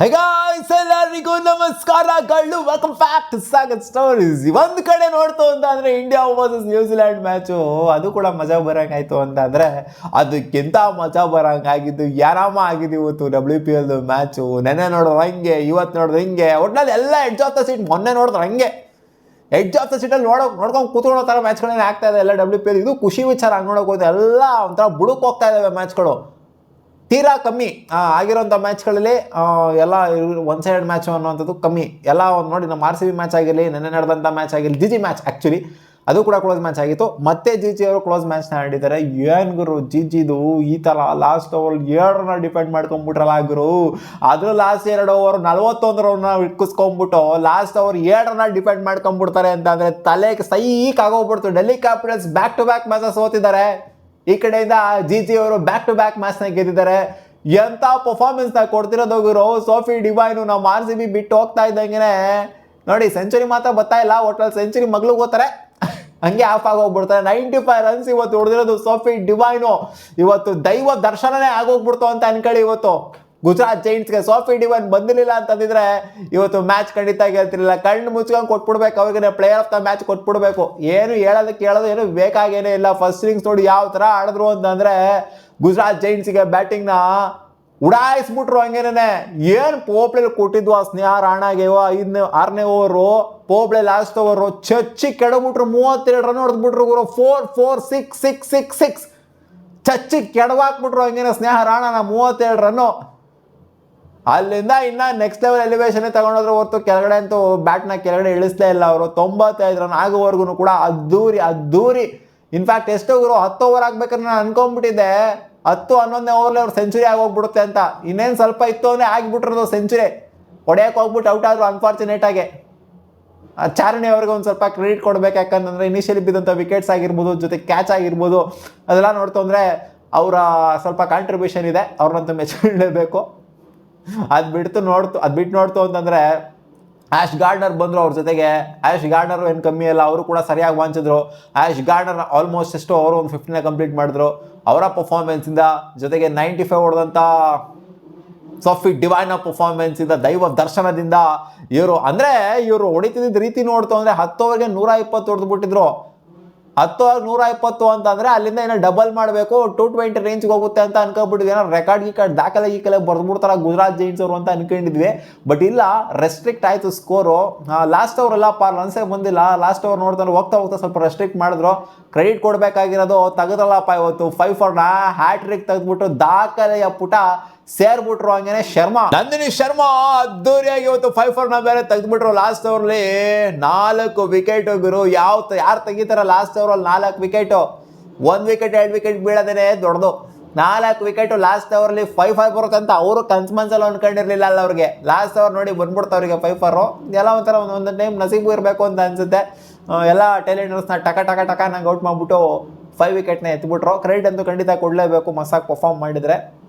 ಹೇ guys ಎಲ್ಲರಿಗೂ ನಮಸ್ಕಾರಗಳು, welcome back to Sagar stories. ಒಂದು ಕಡೆ ನೋಡ್ತು ಅಂತ ಅಂದರೆ ಇಂಡಿಯಾ ವರ್ಸಸ್ ನ್ಯೂಜಿಲ್ಯಾಂಡ್ ಮ್ಯಾಚು, ಅದು ಕೂಡ ಮಜಾ ಬರೋಂಗಾಯ್ತು ಅಂತ ಅಂದರೆ ಅದಕ್ಕಿಂತ ಮಜಾ ಬರೋಂಗಾಗಿದ್ದು ಯಾರಾಮ ಆಗಿದೆ ಇವತ್ತು WPL ಮ್ಯಾಚು. ನೆನ್ನೆ ನೋಡೋದು ಹಂಗೆ, ಇವತ್ತು ನೋಡೋದು ಹಿಂಗೆ, ಒಟ್ನಲ್ಲಿ ಎಲ್ಲ ಎಡ್ಜ್ ಆಫ್ ದ ಸೀಟ್. ಮೊನ್ನೆ ನೋಡಿದ್ರೆ ಹಂಗೆ ಎಡ್ಜ್ ಆಫ್ ದ ಸೀಟಲ್ಲಿ ನೋಡ್ಕೊಂಡು ಕೂತ್ಕೊಳ್ಳೋ ಥರ ಮ್ಯಾಚ್ಗಳೇನೆ ಆಗ್ತಾ ಇದೆ ಎಲ್ಲ WPL. ಇದು ಖುಷಿ ವಿಚಾರ. ಹಂಗೆ ನೋಡೋಕೆ ಹೋಯ್ತು ಎಲ್ಲ ಒಂಥರ ಬುಡಕ್ಕೆ ಹೋಗ್ತಾ ಇದ್ದಾವೆ ಮ್ಯಾಚ್ಗಳು. ತೀರಾ ಕಮ್ಮಿ ಆಗಿರೋಂಥ ಮ್ಯಾಚ್ಗಳಲ್ಲಿ ಎಲ್ಲ ಒನ್ ಸೈಡ್ ಮ್ಯಾಚು ಅನ್ನೋವಂಥದ್ದು ಕಮ್ಮಿ. ಎಲ್ಲ ಒಂದು ನೋಡಿ, ನಮ್ಮ RCB ಮ್ಯಾಚ್ ಆಗಿರಲಿ, ನೆನ್ನೆ ನಡೆದಂಥ ಮ್ಯಾಚ್ ಆಗಿರಲಿ, GG ಮ್ಯಾಚ್ ಆ್ಯಕ್ಚುಲಿ ಅದು ಕೂಡ ಕ್ಲೋಸ್ ಮ್ಯಾಚ್ ಆಗಿತ್ತು. ಮತ್ತೆ GG ಅವರು ಕ್ಲೋಸ್ ಮ್ಯಾಚ್ನ ಆಡಿದ್ದಾರೆ. ಏನು ಗುರು GGದು ಈ ಥರ ಲಾಸ್ಟ್ ಓವರ್ 7 ರನ್ನ ಡಿಪೆಂಡ್ ಮಾಡ್ಕೊಂಬಿಟ್ರಲ್ಲ ಗುರು. ಅದು ಲಾಸ್ಟ್ 2 ಓವರ್ 41 ರನ್ನ ಇಟ್ಕಿಸ್ಕೊಂಬಿಟ್ಟು ಲಾಸ್ಟ್ ಓವರ್ 7 ರನ್ನ ಡಿಪೆಂಡ್ ಮಾಡ್ಕೊಂಬಿಡ್ತಾರೆ ಅಂತ ಅಂದರೆ ತಲೆಗೆ ಸೈಕ್ ಆಗೋಗ್ಬಿಡ್ತು. Delhi Capitals back to back matches ಸೋತಿದ್ದಾರೆ. ಈ ಕಡೆಯಿಂದ GG ಅವರು ಬ್ಯಾಕ್ ಟು ಬ್ಯಾಕ್ ಮ್ಯಾಚ್ನ ಗೆದ್ದಿದ್ದಾರೆ. ಎಂಥ ಪರ್ಫಾರ್ಮೆನ್ಸ್ನ ಕೊಡ್ತಿರೋದು ಗುರು. ಸೋಫಿ ಡಿವೈನು ನಮ್ಮ RCB ಬಿಟ್ಟು ಹೋಗ್ತಾ ಇದ್ದಂಗೆ ನೋಡಿ, ಸೆಂಚುರಿ ಮಾತ್ರ ಬರ್ತಾ ಇಲ್ಲ. ಒಟ್ಟಲ್ಲಿ ಸೆಂಚುರಿ ಮಗ್ಳಿಗೆ ಹೋಗ್ತಾರೆ, ಹಂಗೆ ಆಫ್ ಆಗೋಗ್ಬಿಡ್ತಾರೆ. 95 ರನ್ಸ್ ಇವತ್ತು ಹೊಡೆದಿರೋದು ಸೋಫಿ ಡಿವೈನು. ಇವತ್ತು ದೈವ ದರ್ಶನನೇ ಆಗೋಗ್ಬಿಡ್ತು ಅಂತ ಅನ್ಕೊಳ್ಳಿ. ಇವತ್ತು ಗುಜರಾತ್ ಜೈಂಟ್ಸ್ಗೆ ಸೋಫಿ ಡಿವೈನ್ ಬಂದಿರಲಿಲ್ಲ ಅಂತಂದಿದ್ರೆ ಇವತ್ತು ಮ್ಯಾಚ್ ಖಂಡಿತ ಗೆಲ್ತಿರಲಿಲ್ಲ. ಕಣ್ಣು ಮುಚ್ಕೊಂಡು ಕೊಟ್ಬಿಡ್ಬೇಕು, ಅವ್ರಿಗೆ ಪ್ಲೇಯರ್ ಆಫ್ ದ ಮ್ಯಾಚ್ ಕೊಟ್ಬಿಡ್ಬೇಕು. ಏನು ಹೇಳೋದು ಏನು ಬೇಕಾಗೇನೇ ಇಲ್ಲ. ಫಸ್ಟ್ ಇನ್ನಿಂಗ್ಸ್ ನೋಡಿ ಯಾವ ಥರ ಆಡಿದ್ರು ಅಂತಂದರೆ ಗುಜರಾತ್ ಜೈಂಟ್ಸಿಗೆ ಬ್ಯಾಟಿಂಗ್ನ ಉಡಾಯಿಸ್ಬಿಟ್ರು. ಹಂಗೇನೆ ಏನು ಪೋಪ್ಳೆಲಿ ಕೊಟ್ಟಿದ್ವು ಆ ಸ್ನೇಹ ರಾಣಾಗೆ 6ನೇ ಓವರು. ಪೋಪ್ಳೆ ಲಾಸ್ಟ್ ಓವರು ಚಚ್ಚಿ ಕೆಡಬಿಟ್ರು. 32 ರನ್ ಹೊಡೆದ್ಬಿಟ್ರು ಗುರು. 4 4 6 6 6 6 ಚಚ್ಚಿ ಕೆಡವಾಕ್ಬಿಟ್ರು ಹಂಗೇನೆ ಸ್ನೇಹ ರಾಣಾನ. 32 ರನ್ನು. ಅಲ್ಲಿಂದ ಇನ್ನು ನೆಕ್ಸ್ಟ್ ಲೆವೆಲ್ ಎಲಿವೇಶನ್ನೇ ತಗೊಂಡೋದ್ರು ಹೊರತು ಕೆಳಗಡೆ ಅಂತೂ ಬ್ಯಾಟ್ನ ಕೆಳಗಡೆ ಇಳಿಸ್ಲೇ ಇಲ್ಲ ಅವರು. 95 ರನ್ ಆಗೋವರೆಗೂ ಕೂಡ ಅದ್ದೂರಿ. ಇನ್ಫ್ಯಾಕ್ಟ್ ಎಷ್ಟು ಗುರು, 10 ಓವರ್ ಆಗ್ಬೇಕಾದ್ರೆ ನಾನು ಅನ್ಕೊಂಡ್ಬಿಟ್ಟಿದ್ದೆ 10-11ನೇ ಓವರ್ಲಿ ಅವ್ರು ಸೆಂಚುರಿ ಆಗೋಗ್ಬಿಡುತ್ತೆ ಅಂತ. ಇನ್ನೇನು ಸ್ವಲ್ಪ ಇತ್ತು ಅಂದರೆ ಆಗಿಬಿಟ್ರದು ಸೆಂಚುರಿ. ಹೊಡೆಯೋಕೆ ಹೋಗ್ಬಿಟ್ಟು ಔಟ್ ಆದರು ಅನ್ಫಾರ್ಚುನೇಟಾಗಿ. ಚಾರಣಿ ಅವ್ರಿಗೆ ಒಂದು ಸ್ವಲ್ಪ ಕ್ರೆಡಿಟ್ ಕೊಡ್ಬೇಕು. ಯಾಕಂತಂದರೆ ಇನಿಷಿಯಲಿ ಬಿದ್ದಂಥ ವಿಕೆಟ್ಸ್ ಆಗಿರ್ಬೋದು, ಜೊತೆ ಕ್ಯಾಚ್ ಆಗಿರ್ಬೋದು, ಅದೆಲ್ಲ ನೋಡ್ತು ಅಂದರೆ ಅವರ ಸ್ವಲ್ಪ ಕಾಂಟ್ರಿಬ್ಯೂಷನ್ ಇದೆ. ಅವ್ರನ್ನಂತೂ ಮೆಚ್ಚಿಡಲೇಬೇಕು. ಅದು ಬಿಟ್ಟು ನೋಡ್ತು ಅಂತಂದರೆ ಆ್ಯಶ್ ಗಾರ್ಡ್ನರ್ ಬಂದರು ಅವ್ರ ಜೊತೆಗೆ. ಆ್ಯಶ್ ಗಾರ್ಡ್ನರ್ ಏನು ಕಮ್ಮಿ ಅಲ್ಲ, ಅವರು ಕೂಡ ಸರಿಯಾಗಿ ವಾಂಚಿದ್ರು. ಆ್ಯಶ್ ಗಾರ್ಡ್ನರ್ ಆಲ್ಮೋಸ್ಟ್ ಎಷ್ಟು ಅವರು ಒಂದು 15ನೇ ಕಂಪ್ಲೀಟ್ ಮಾಡಿದ್ರು. ಅವರ ಪರ್ಫಾರ್ಮೆನ್ಸಿಂದ, ಜೊತೆಗೆ 95 ಹೊಡೆದಂಥ ಸೋಫಿ ಡಿವೈನ ಪರ್ಫಾರ್ಮೆನ್ಸಿಂದ, ದೈವ ದರ್ಶನದಿಂದ ಇವರು ಹೊಡಿತಿದ್ದ ರೀತಿ ನೋಡ್ತು ಅಂದರೆ 10 ಓವರ್ಗೆ 120 ಹೊಡೆದ್ಬಿಟ್ಟಿದ್ರು. 10 ಓವರ್ 120 ಅಂತಂದರೆ ಅಲ್ಲಿಂದ ಏನೋ ಡಬಲ್ ಮಾಡಬೇಕು, 220 ರೇಂಜ್ಗೆ ಹೋಗುತ್ತೆ ಅಂತ ಅನ್ಕೊಂಡ್ಬಿಟ್ಟಿದ್ವಿ. ಏನೋ ರೆಕಾರ್ಡ್ ದಾಖಲೆ ಬರ್ದ್ಬಿಡ್ತಾರೆ ಗುಜರಾತ್ ಜೈಂಟ್ಸ್ ಅವರು ಅಂತ ಅನ್ಕೊಂಡಿದ್ವಿ. ಬಟ್ ಇಲ್ಲ, ರೆಸ್ಟ್ರಿಕ್ಟ್ ಆಯಿತು ಸ್ಕೋರು. ಲಾಸ್ಟ್ ಓವರ್ ಎಲ್ಲ ರನ್ಸೇ ಬಂದಿಲ್ಲ. ಲಾಸ್ಟ್ ಓವರ್ ನೋಡ್ತಾರೆ ಹೋಗ್ತಾ ಸ್ವಲ್ಪ ರೆಸ್ಟ್ರಿಕ್ಟ್ ಮಾಡಿದ್ರು. ಕ್ರೆಡಿಟ್ ಕೊಡಬೇಕಾಗಿರೋದು ತೆಗೆದ್ರಲ್ಲಪ್ಪ ಇವತ್ತು 5 ಫಾರ್ನ ಹ್ಯಾಟ್ರಿಕ್ ತೆಗೆದ್ಬಿಟ್ಟು ದಾಖಲೆಯ ಪುಟ ಸೇರ್ಬಿಟ್ರು. ಹಂಗೇನೆ ನಂದಿನಿ ಶರ್ಮಾ ಅದ್ದೂರಿಯಾಗಿ ಇವತ್ತು 5 ಫಾರ್ನ ಬೇರೆ ತೆಗೆದ್ಬಿಟ್ರು. ಲಾಸ್ಟ್ ಓವರ್ಲಿ 4 ವಿಕೆಟ್ ಗುರು. ಯಾರು ತೆಗಿತಾರ ಲಾಸ್ಟ್ ಓವರಲ್ಲಿ 4 ವಿಕೆಟು? 1 ವಿಕೆಟ್ 2 ವಿಕೆಟ್ ಬೀಳೋದೇನೆ ದೊಡ್ಡದು. 4 ವಿಕೆಟು ಲಾಸ್ಟ್ ಓವರ್ಲಿ 5 ಬರುತ್ತಂತ ಅವರು ಕನ್ಸಲ್ಲಿ ಅನ್ಕೊಂಡಿರ್ಲಿಲ್ಲ ಅಲ್ಲ ಅವ್ರಿಗೆ. ಲಾಸ್ಟ್ ಓವರ್ ನೋಡಿ ಬಂದ್ಬಿಡ್ತಾವ್ರಿಗೆ 5 ಫಾರು. ಎಲ್ಲ ಒಂಥರ ಒಂದು ಟೈಮ್ ನಸೀಬು ಇರಬೇಕು ಅಂತ ಅನ್ಸುತ್ತೆ. ಎಲ್ಲ ಟೈಲೆಂಡರ್ಸ್ನ ಟಕ ನಂಗೆ ಔಟ್ ಮಾಡಿಬಿಟ್ಟು 5 ವಿಕೆಟ್ನ ಎತ್ಬಿಟ್ರು. ಕ್ರೆಡಿಟ್ ಅಂತೂ ಖಂಡಿತ ಕೊಡಲೇಬೇಕು, ಮಸ್ಸಾಗಿ ಪರ್ಫಾರ್ಮ್ ಮಾಡಿದರೆ.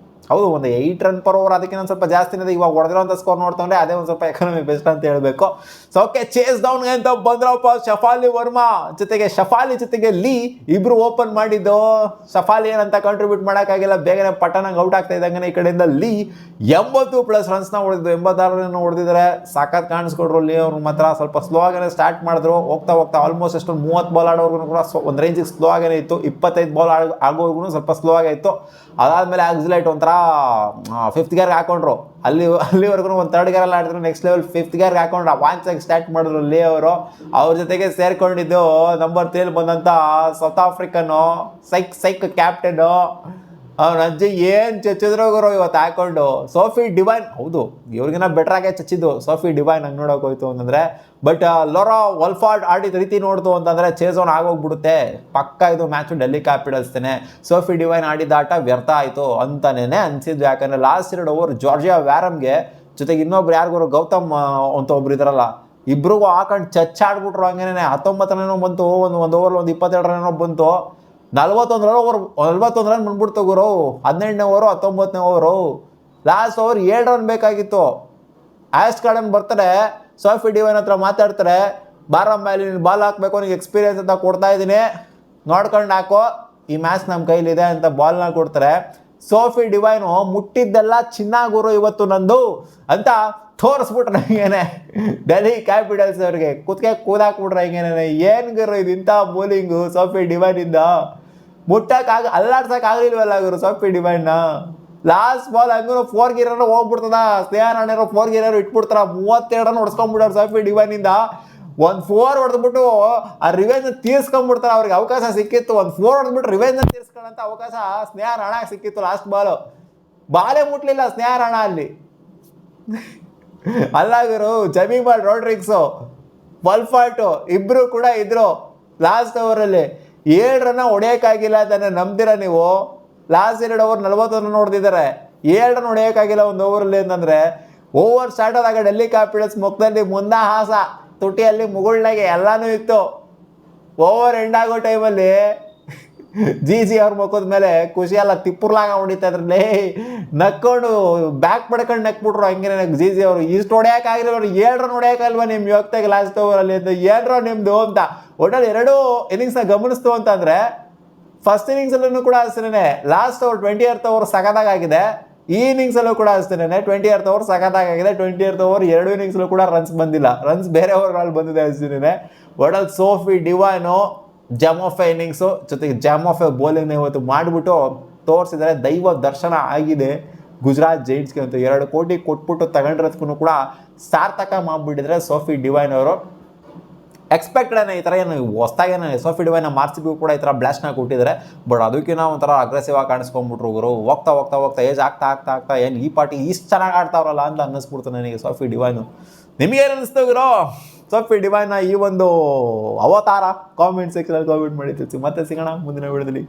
ಹೌದು, ಒಂದು 8 ರನ್ ಪರ್ ಓವರ್, ಅದಕ್ಕೆ ಒಂದು ಸ್ವಲ್ಪ ಜಾಸ್ತಿನೇ ಇದೆ. ಇವಾಗ ಹೊಡೆದಿರೋಂಥ ಸ್ಕೋರ್ ನೋಡ್ತಂದ್ರೆ ಅದೇ ಒಂದು ಸ್ವಲ್ಪ ಎಕಾನಮಿ ಬೆಸ್ಟ್ ಅಂತ ಹೇಳಬೇಕು. ಸೊ ಓಕೆ, ಚೇಸ್ ಡೌನ್ಗೆ ಅಂತ ಬಂದ್ರಪ್ಪ ಶಫಾಲಿ ವರ್ಮಾ ಜೊತೆಗೆ ಲೀ ಇಬ್ರು ಓಪನ್ ಮಾಡಿದ್ದು. ಶಫಾಲಿ ಏನಂತ ಕಾಂಟ್ರಿಬ್ಯೂಟ್ ಮಾಡೋಕ್ಕಾಗಿಲ್ಲ, ಬೇಗನೆ ಪಟ್ಟಣಂಗೆ ಔಟ್ ಆಗ್ತಾ ಇದ್ದಂಗೆ ಈ ಕಡೆಯಿಂದ ಲೀ 80+ ರನ್ಸ್ನ ಹೊಡೆದಿದ್ದು. 86 ರನ್ ಹೊಡೆದಿದ್ದಾರೆ. ಸಾಕಾಗಿ ಕಾಣಿಸ್ಕೊಡ್ರು. ಲೀ ಅವ್ರು ಮಾತ್ರ ಸ್ವಲ್ಪ ಸ್ಲೋ ಆಗೇ ಸ್ಟಾರ್ಟ್ ಮಾಡಿದ್ರು. ಹೋಗ್ತಾ ಆಲ್ಮೋಸ್ಟ್ ಎಷ್ಟು 30 ಬಾಲ್ ಆಡೋರ್ಗು ಕೂಡ ಒಂದು ರೇಂಜಿಗೆ ಸ್ಲೋ ಆಗೇ ಇತ್ತು. 25 ಬಾಲ್ ಆಗೋರ್ಗು ಸ್ವಲ್ಪ ಸ್ಲೋ ಆಗೈತು. ಅದಾದಮೇಲೆ ಆಕ್ಸಿಲೇಟ್ ಒಂಥರ 5th ಗೇರ್ಗೆ ಹಾಕೊಂಡ್ರು. ಅಲ್ಲಿವರೆಗೂ ಒಂದು 3rd ಗೇರಲ್ಲಿ ಆಡಿದ್ರು. Next level 5th ಗೇರ್ಗೆ ಹಾಕೊಂಡ್ರು. ವಾಂಚಾಗಿ ಸ್ಟಾರ್ಟ್ ಮಾಡಿದ್ರು ಲೀ ಅವರು. ಅವ್ರ ಜೊತೆಗೆ ಸೇರ್ಕೊಂಡಿದ್ದು ನಂಬರ್ 3 ಬಂದಂಥ ಸೌತ್ ಆಫ್ರಿಕನ್ನು ಸೈಕ್ ಕ್ಯಾಪ್ಟನ್ನು ಅವ್ನ ಅಜ್ಜಿ ಏನು ಚಚ್ಚಿದ್ರು ಗುರು ಇವತ್ತು ಹಾಕೊಂಡು. ಸೋಫಿ ಡಿವೈನ್, ಹೌದು ಇವ್ರಿಗಿನ ಬೆಟ್ರಾಗೆ ಚಚ್ಚಿದ್ದು ಸೋಫಿ ಡಿವೈನ್. ಹಂಗೆ ನೋಡೋಕೆ ಹೋಯ್ತು ಅಂತಂದರೆ. ಬಟ್ ಲೋರಾ ವಲ್ಫಾರ್ಡ್ ಆಡಿದ ರೀತಿ ನೋಡ್ತು ಅಂತಂದರೆ ಚೇಸ್ ಆನ್ ಆಗೋಗ್ಬಿಡುತ್ತೆ ಪಕ್ಕ. ಇದು ಮ್ಯಾಚು ಡೆಲ್ಲಿ ಕ್ಯಾಪಿಟಲ್ಸ್ತೇನೆ. ಸೋಫಿ ಡಿವೈನ್ ಆಡಿದ ಆಟ ವ್ಯರ್ಥ ಆಯಿತು ಅಂತಲೇ ಅನಿಸಿದ್ದು. ಯಾಕಂದರೆ ಲಾಸ್ಟ್ 2 ಓವರ್ ಜಾರ್ಜಿಯಾ ವ್ಯಾರಮ್ಗೆ ಜೊತೆಗೆ ಇನ್ನೊಬ್ರು ಯಾರಿಗೂ ಗೌತಮ್ ಅಂತ ಒಬ್ರು ಇದ್ದಾರಲ್ಲ, ಇಬ್ರಿಗೂ ಹಾಕೊಂಡು ಚಚ್ಚಾಡ್ಬಿಟ್ರು. ಹಂಗೇನೆ 19 ರನ್ ಬಂತು. ಒಂದು ಓವರ್ 22 ರನ್ ಬಂತು. 41 ರನ್ ಬಂದ್ಬಿಡ್ತು ಗುರು. 18ನೇ ಓವರು 19ನೇ ಓವರು. ಲಾಸ್ಟ್ ಓವರ್ 7 ರನ್ ಬೇಕಾಗಿತ್ತು. ಆ್ಯಶ್ ಗಾರ್ಡನ್ ಬರ್ತಾರೆ, ಸೋಫಿ ಡಿವೈನ್ ಹತ್ರ ಮಾತಾಡ್ತಾರೆ. ಬಾರಮ್ಮ ಇಲ್ಲಿ ನೀನು ಬಾಲ್ ಹಾಕಬೇಕು, ನನಗೆ ಎಕ್ಸ್ಪೀರಿಯನ್ಸ್ ಅಂತ ಕೊಡ್ತಾ ಇದ್ದೀನಿ, ನೋಡ್ಕೊಂಡು ಹಾಕೋ, ಈ ಮ್ಯಾಚ್ ನಮ್ಮ ಕೈಲಿದೆ ಅಂತ ಬಾಲ್ನ ಕೊಡ್ತಾರೆ. ಸೋಫಿ ಡಿವೈನು ಮುಟ್ಟಿದ್ದೆಲ್ಲ ಚಿನ್ನ ಗುರು ಇವತ್ತು ನಂದು ಅಂತ ತೋರಿಸ್ಬಿಟ್ರೆ ಹಿಂಗೇನೆ ಡೆಲ್ಲಿ ಕ್ಯಾಪಿಟಲ್ಸ್ ಅವ್ರಿಗೆ ಕೂದಾಕ್ಬಿಟ್ರೆ ಹಿಂಗೇನೆ. ಏನು ಗುರು ಇದು ಇಂಥ ಬೌಲಿಂಗು ಸೋಫಿ ಡಿವೈನಿಂದ, ಅಲ್ಲಾಡ್ಸೋಕ್ಕಾಗಲಿಲ್ವಲ್ಲ ಗುರು ಸೋಫಿ ಡಿವೈನ್ನ. ಲಾಸ್ಟ್ ಬಾಲ್ ಹಂಗೂ 4 ಗೀರರು ಹೋಗ್ಬಿಡ್ತದ, ಸ್ನೇಹ ರಾಣೆಯವರು 4 ಗೀರರು ಇಟ್ಬಿಡ್ತಾರ, 32 ರನ್ ಹೊಡ್ಸ್ಕೊಂಡ್ಬಿಡೋರು ಸೋಫಿ ಡಿವೈನಿಂದ. ಒಂದು 4 ಹೊಡೆದ್ಬಿಟ್ಟು ಆ ರಿವೆಂಜ್ನ ತೀರ್ಸ್ಕೊಂಡ್ಬಿಡ್ತಾರೆ. ಅವ್ರಿಗೆ ಅವಕಾಶ ಸಿಕ್ಕಿತ್ತು, ಒಂದು 4 ಹೊಡೆದ್ಬಿಟ್ಟು ರಿವೆಂಜ್ನ ತೀರ್ಸ್ಕೊಳ್ಳೋಂಥ ಅವಕಾಶ ಸ್ನೇಹ ರಾಣಾಗೆ ಸಿಕ್ಕಿತ್ತು. ಲಾಸ್ಟ್ ಬಾಲೇ ಮುಟ್ಲಿಲ್ಲ ಸ್ನೇಹ ರಾಣ ಅಲ್ಲಿ. ಅಲ್ಲ ಗುರು, ಜಮೀಮಾಲ್ ರೋಡ್ರಿಗ್ಸು ವಲ್ಫಾಟು ಇಬ್ರು ಕೂಡ ಇದ್ರು ಲಾಸ್ಟ್ ಓವರಲ್ಲಿ. 7 ರನ್ನ ಹೊಡೆಯೋಕ್ಕಾಗಿಲ್ಲ ಅದನ್ನು ನಂಬ್ದಿರ ನೀವು. ಲಾಸ್ಟ್ 2 ಓವರ್ 40 ರನ್ ಹೊಡೆದಿದ್ದಾರೆ, 7 ರನ್ ಹೊಡೆಯೋಕ್ಕಾಗಿಲ್ಲ ಒಂದು ಓವರಲ್ಲಿ ಅಂತಂದರೆ. ಓವರ್ ಸ್ಟಾರ್ಟ್ ಆದಾಗ ಡೆಲ್ಲಿ ಕ್ಯಾಪಿಟಲ್ಸ್ ಮುಖದಲ್ಲಿ ಹಾಸ, ತುಟಿಯಲ್ಲಿ ಮುಗುಳ್ನಾಗೆ ಎಲ್ಲನೂ ಇತ್ತು. ಓವರ್ ಎಂಡ್ ಆಗೋ ಟೈಮಲ್ಲಿ ಜಿ ಅವ್ರ ಮುಖದ ಮೇಲೆ ಖುಷಿ ಎಲ್ಲ ತಿಪ್ಪುರ್ಲಾಗ ಹೊಡಿತಾ ಇದ್ರಲ್ಲಿ, ನಕ್ಕೊಂಡು ಬ್ಯಾಕ್ ಪಡ್ಕೊಂಡು ನಕ್ಬಿಟ್ರು ಹಂಗೆ ಜಿ ಅವರು. ಇಷ್ಟು ಹೊಡೆಯೋಕ್ಕಾಗಿಲ್ಲ, 7 ರನ್ ಹೊಡೆಯೋಕ್ಕಾಗಲ್ವ ನಿಮ್ಮ ಯೋಗ್ತಾಗ ಲಾಸ್ಟ್ ಓವರಲ್ಲಿ ಅಂತ, ಏನ್ರೋ ನಿಮ್ಮದು ಅಂತ. ಒಟ್ಟಲ್ಲಿ 2 ಇನ್ನಿಂಗ್ಸ್ನ ಗಮನಿಸ್ತು ಅಂತಂದರೆ, ಫಸ್ಟ್ ಇನ್ನಿಂಗ್ಸಲ್ಲೂ ಕೂಡ ಅಷ್ಟೇ ಲಾಸ್ಟ್ ಓವರ್ 20th ಓವರ್ ಸಗದಾಗಿದೆ. ಈ ಇನ್ನಿಂಗ್ಸಲ್ಲೂ ಕೂಡ ಅಷ್ಟೇ 20th ಓವರ್ ಸಗದಾಗಿದೆ. 20th ಓವರ್ 2 ಇನ್ನಿಂಗ್ಸಲ್ಲೂ ಕೂಡ ರನ್ಸ್ ಬಂದಿಲ್ಲ, ರನ್ಸ್ ಬೇರೆ ಓವರ್ಗಳಲ್ಲಿ ಬಂದಿದೆ ಅಷ್ಟೇ. ಒಡಲ್ ಸೋಫಿ ಡಿವೈನು ಜಮೋಫೆ ಇನ್ನಿಂಗ್ಸು ಜೊತೆಗೆ ಜಮೋಫೆ ಬೌಲಿಂಗ್ನ ಇವತ್ತು ಮಾಡಿಬಿಟ್ಟು ತೋರಿಸಿದರೆ ದೈವ ದರ್ಶನ ಆಗಿದೆ ಗುಜರಾತ್ ಜೈಂಟ್ಸ್ಗೆ ಅಂತ. 2 ಕೋಟಿ ಕೊಟ್ಬಿಟ್ಟು ತಗೊಂಡಿರೋದಕ್ಕೂ ಕೂಡ ಸಾರ್ಥಕ ಮಾಡಿಬಿಟ್ಟಿದ್ರೆ ಸೋಫಿ ಡಿವೈನ್ ಅವರು. ಎಕ್ಸ್ಪೆಕ್ಟೆಡ್ ಈ ಥರ ಏನು ಹೊಸ್ದಾಗೇನೆ ಸೋಫಿ ಡಿವೈನ ಮಾರ್ಸಿಗೂ ಕೂಡ ಈ ಥರ ಬ್ಲಾಸ್ಟ್ನ ಕೊಟ್ಟಿದ್ದಾರೆ. ಬಟ್ ಅದಕ್ಕಿಂತ ಒಂಥರ ಅಗ್ರೆಸಿವ್ ಆಗಿ ಕಾಣಿಸ್ಕೊಂಡ್ಬಿಟ್ರು ಗುರು. ಹೋಗ್ತಾ ಏಜ್ ಆಗ್ತಾ ಏನು ಈ ಪಾರ್ಟಿ ಇಷ್ಟು ಚೆನ್ನಾಗಿ ಆಡ್ತಾವ್ರಲ್ಲ ಅಂತ ಅನ್ನಿಸ್ಬಿಡ್ತು ನನಗೆ ಸೋಫಿ ಡಿವೈನು. ನಿಮಗೇನು ಅನ್ನಿಸ್ತು ಗುರು ಸೋಫಿ ಡಿವೈನ ಈ ಒಂದು ಅವತಾರ? ಕಾಮೆಂಟ್ ಸೆಕ್ಷನಲ್ಲಿ ಕಾಮೆಂಟ್ ಮಾಡಿ ತಿಳಿಸಿ. ಮತ್ತೆ ಸಿಗೋಣ ಮುಂದಿನ ವಿಡಿಯೋದಲ್ಲಿ.